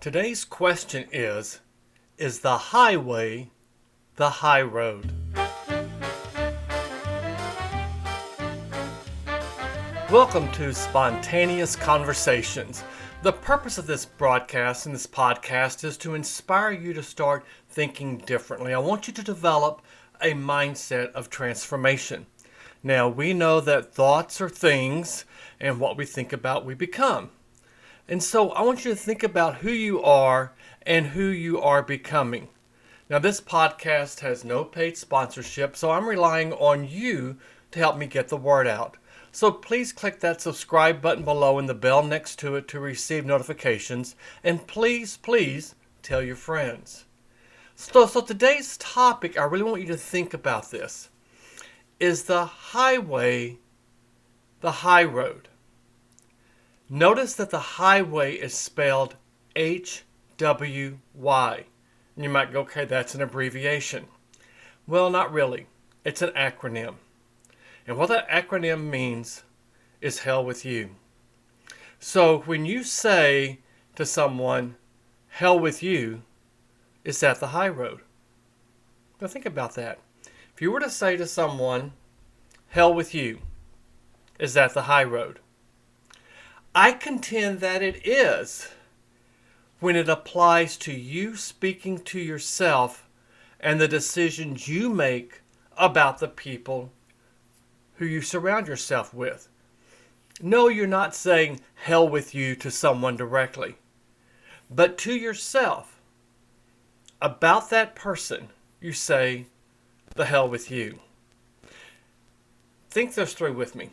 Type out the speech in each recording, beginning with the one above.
Today's question is the highway the high road? Welcome to Spontaneous Conversations. The purpose of this broadcast and this podcast is to inspire you to start thinking differently. I want you to develop a mindset of transformation. Now, we know that thoughts are things, and what we think about, we become. And so I want you to think about who you are and who you are becoming. Now, this podcast has no paid sponsorship, so I'm relying on you to help me get the word out. So please click that subscribe button below and the bell next to it to receive notifications. And please tell your friends. So today's topic, I really want you to think about this, is the highway the high road. Notice that the highway is spelled HWY. And you might go, okay, that's an abbreviation. Well, not really. It's an acronym. And what that acronym means is hell with you. So when you say to someone, hell with you, is that the high road? Now think about that. If you were to say to someone, hell with you, is that the high road? I contend that it is when it applies to you speaking to yourself and the decisions you make about the people who you surround yourself with. No, you're not saying hell with you to someone directly, but to yourself. About that person, you say, the hell with you. Think this through with me.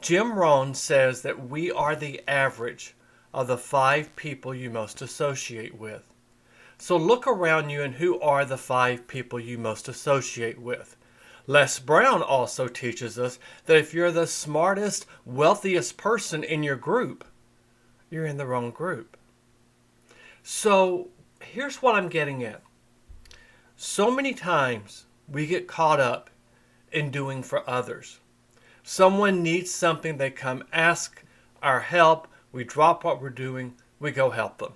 Jim Rohn says that we are the average of the 5 people you most associate with. So look around you and who are the 5 people you most associate with. Les Brown also teaches us that if you're the smartest, wealthiest person in your group, you're in the wrong group. So here's what I'm getting at. So many times we get caught up in doing for others. Someone needs something, they come ask our help, we drop what we're doing, we go help them.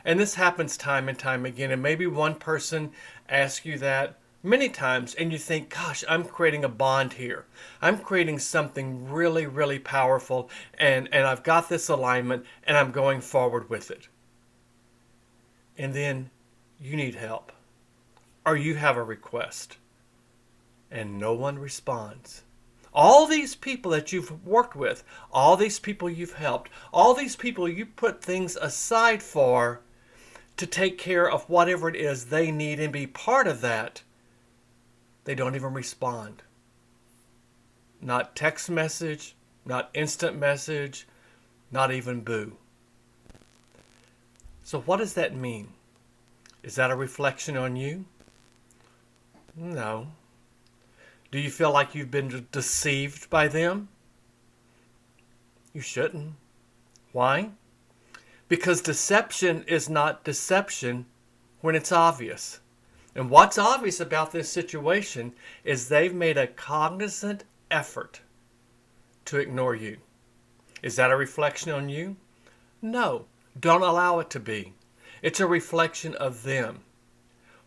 And this happens time and time again. And maybe one person asks you that many times and you think, gosh, I'm creating a bond here. I'm creating something really, really powerful and I've got this alignment and I'm going forward with it. And then you need help or you have a request and no one responds. All these people that you've worked with, all these people you've helped, all these people you put things aside for to take care of whatever it is they need and be part of that, they don't even respond. Not text message, not instant message, not even boo. So what does that mean? Is that a reflection on you? No. Do you feel like you've been deceived by them? You shouldn't. Why? Because deception is not deception when it's obvious. And what's obvious about this situation is they've made a cognizant effort to ignore you. Is that a reflection on you? No, don't allow it to be. It's a reflection of them.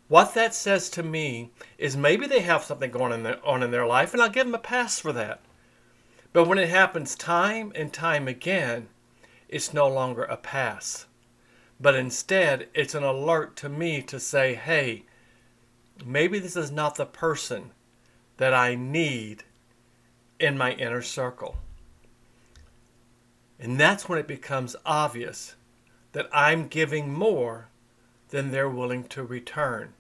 What that says to me is maybe they have something going on in their life, and I'll give them a pass for that. But when it happens time and time again, it's no longer a pass. But instead, it's an alert to me to say, hey, maybe this is not the person that I need in my inner circle. And that's when it becomes obvious that I'm giving more than they're willing to return.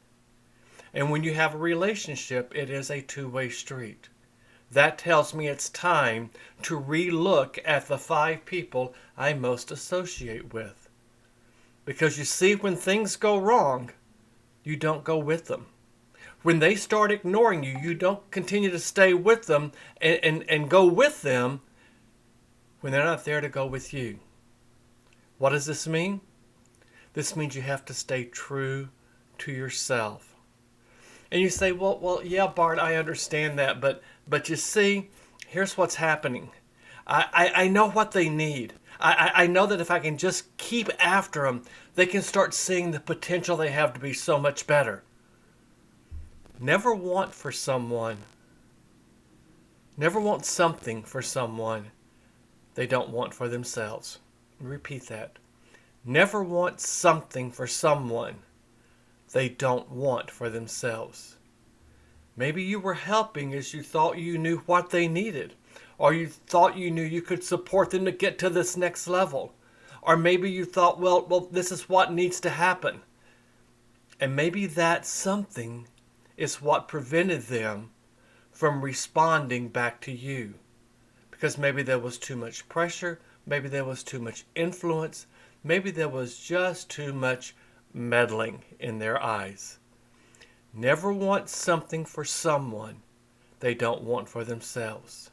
And when you have a relationship, it is a two-way street. That tells me it's time to re-look at the 5 people I most associate with. Because you see, when things go wrong, you don't go with them. When they start ignoring you, you don't continue to stay with them and go with them when they're not there to go with you. What does this mean? This means you have to stay true to yourself. And you say, well, yeah, Bart, I understand that, but you see, here's what's happening. I know what they need. I know that if I can just keep after them, they can start seeing the potential they have to be so much better. Never want for someone, never want something for someone they don't want for themselves. Repeat that. Never want something for someone they don't want for themselves. Maybe you were helping as you thought you knew what they needed, or you thought you knew you could support them to get to this next level. Or maybe you thought, well, this is what needs to happen. And maybe that something is what prevented them from responding back to you. Because maybe there was too much pressure, maybe there was too much influence, maybe there was just too much meddling in their eyes. Never want something for someone they don't want for themselves.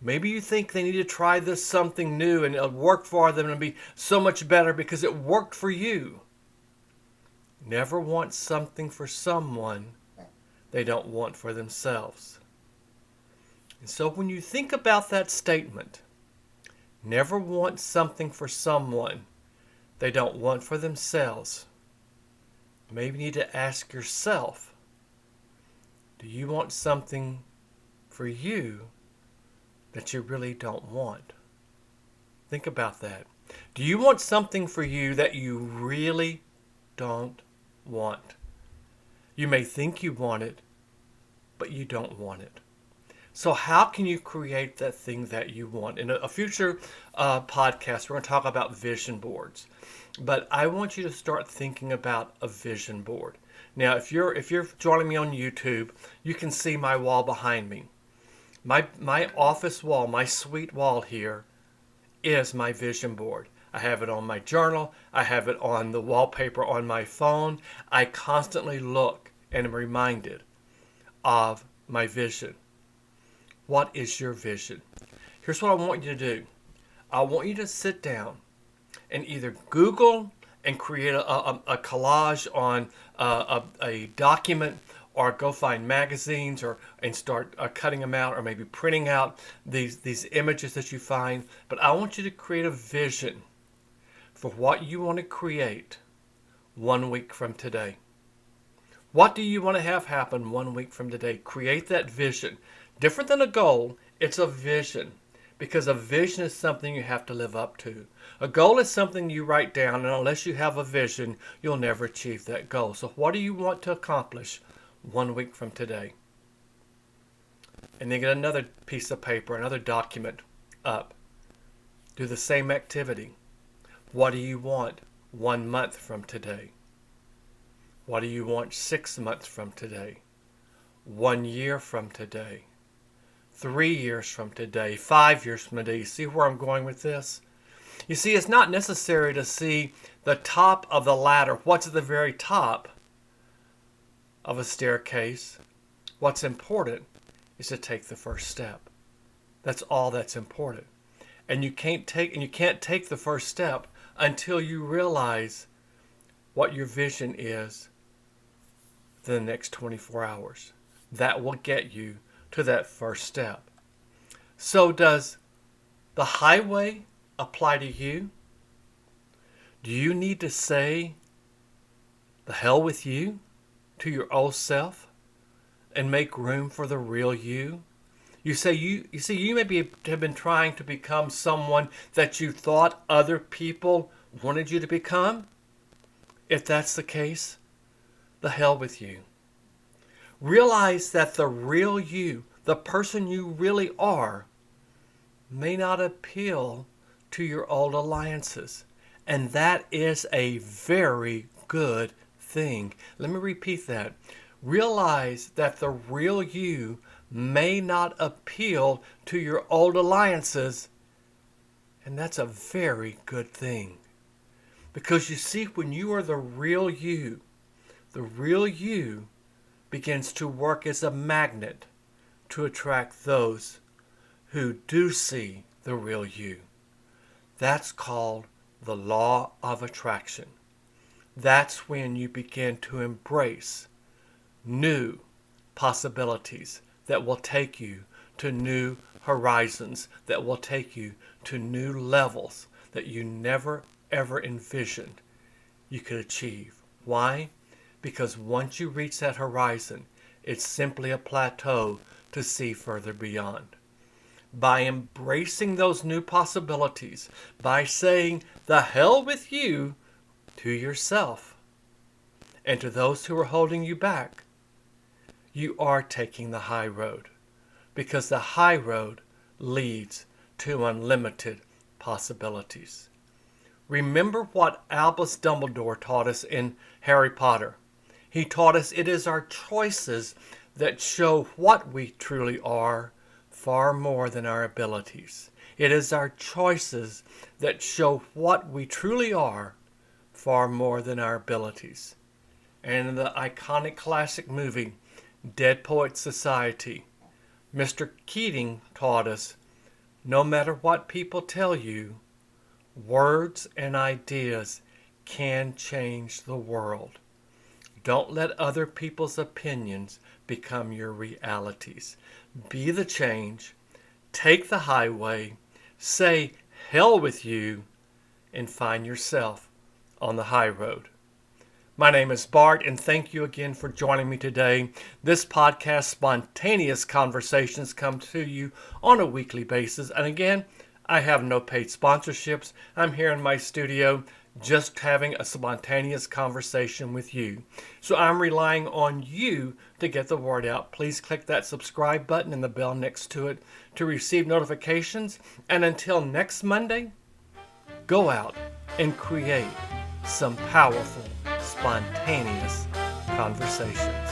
Maybe you think they need to try this something new and it'll work for them and be so much better because it worked for you. Never want something for someone they don't want for themselves. And so when you think about that statement, never want something for someone they don't want for themselves, maybe you need to ask yourself, do you want something for you that you really don't want? Think about that. Do you want something for you that you really don't want? You may think you want it, but you don't want it. So how can you create that thing that you want? In a future podcast, we're going to talk about vision boards. But I want you to start thinking about a vision board. Now, if you're joining me on YouTube, you can see my wall behind me. My office wall, my suite wall here, is my vision board. I have it on my journal. I have it on the wallpaper on my phone. I constantly look and am reminded of my vision. What is your vision? Here's what I want you to do. I want you to sit down and either Google and create a collage on a document, or go find magazines and start cutting them out, or maybe printing out these images that you find. But I want you to create a vision for what you want to create 1 week from today. What do you want to have happen 1 week from today? Create that vision. Different than a goal, it's a vision. Because a vision is something you have to live up to. A goal is something you write down, and unless you have a vision, you'll never achieve that goal. So what do you want to accomplish 1 week from today? And then get another piece of paper, another document up. Do the same activity. What do you want 1 month from today? What do you want 6 months from today? 1 year from today? 3 years from today? 5 years from today? You see where I'm going with this? You see, it's not necessary to see the top of the ladder. What's at the very top of a staircase? What's important is to take the first step. That's all that's important. And you can't take the first step until you realize what your vision is for the next 24 hours. That will get you to that first step. So does the highway apply to you? Do you need to say the hell with you to your old self and make room for the real you? You see, you maybe have been trying to become someone that you thought other people wanted you to become. If that's the case, the hell with you. Realize that the real you, the person you really are, may not appeal to your old alliances. And that is a very good thing. Let me repeat that. Realize that the real you may not appeal to your old alliances. And that's a very good thing. Because you see, when you are the real you begins to work as a magnet to attract those who do see the real you. That's called the law of attraction. That's when you begin to embrace new possibilities that will take you to new horizons, that will take you to new levels, that you never ever envisioned you could achieve. Why? Because once you reach that horizon, it's simply a plateau to see further beyond. By embracing those new possibilities, by saying the hell with you to yourself and to those who are holding you back, you are taking the high road, because the high road leads to unlimited possibilities. Remember what Albus Dumbledore taught us in Harry Potter. He taught us it is our choices that show what we truly are far more than our abilities. It is our choices that show what we truly are far more than our abilities. And in the iconic classic movie, Dead Poets Society, Mr. Keating taught us, no matter what people tell you, words and ideas can change the world. Don't let other people's opinions become your realities. Be the change, take the highway, say hell with you, and find yourself on the high road. My name is Bart, and thank you again for joining me today. This podcast, Spontaneous Conversations, come to you on a weekly basis. And again, I have no paid sponsorships. I'm here in my studio just having a spontaneous conversation with you. So I'm relying on you to get the word out. Please click that subscribe button and the bell next to it to receive notifications. And until next Monday, go out and create some powerful, spontaneous conversation.